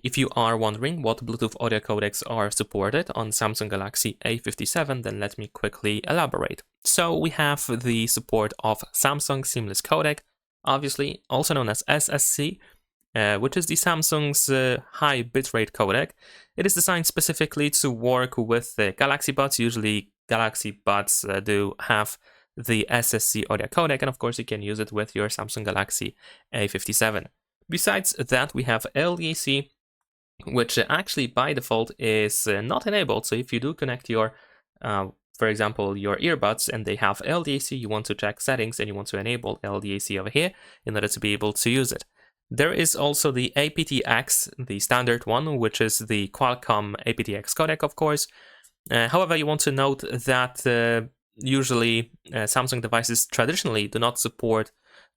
If you are wondering what Bluetooth audio codecs are supported on Samsung Galaxy A57, then let me quickly elaborate. So we have the support of Samsung Seamless Codec, obviously also known as SSC, which is the Samsung's high bitrate codec. It is designed specifically to work with the Galaxy Buds. Usually Galaxy Buds do have the SSC audio codec, and of course you can use it with your Samsung Galaxy A57. Besides that, we have LDAC, which actually by default is not enabled. So if you do connect your, for example, your earbuds and they have LDAC, you want to check settings and you want to enable LDAC over here in order to be able to use it. There is also the aptX, the standard one, which is the Qualcomm aptX codec, of course. However, you want to note that usually Samsung devices traditionally do not support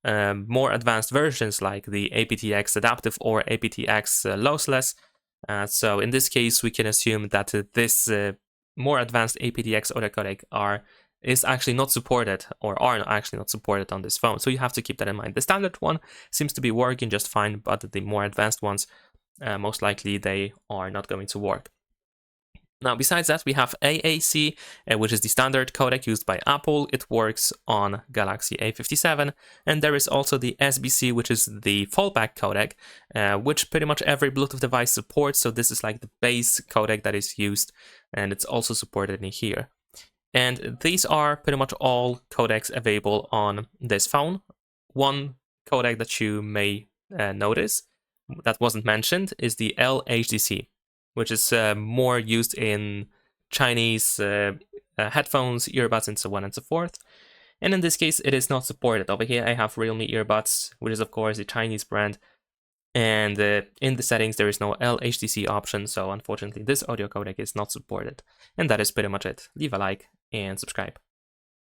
more advanced versions like the aptX adaptive or aptX lossless. So in this case, we can assume that this more advanced aptX audio codec is actually not supported, or are actually not supported on this phone. So you have to keep that in mind. The standard one seems to be working just fine, but the more advanced ones, most likely they are not going to work. Now, besides that, we have AAC, which is the standard codec used by Apple. It works on Galaxy A57. And there is also the SBC, which is the fallback codec, which pretty much every Bluetooth device supports. So this is like the base codec that is used, and it's also supported in here. And these are pretty much all codecs available on this phone. One codec that you may notice that wasn't mentioned is the LHDC, which is more used in Chinese headphones, earbuds, and so on and so forth. And in this case, it is not supported. Over here, I have Realme earbuds, which is, of course, a Chinese brand. And in the settings, there is no LHDC option, so unfortunately, this audio codec is not supported. And that is pretty much it. Leave a like and subscribe.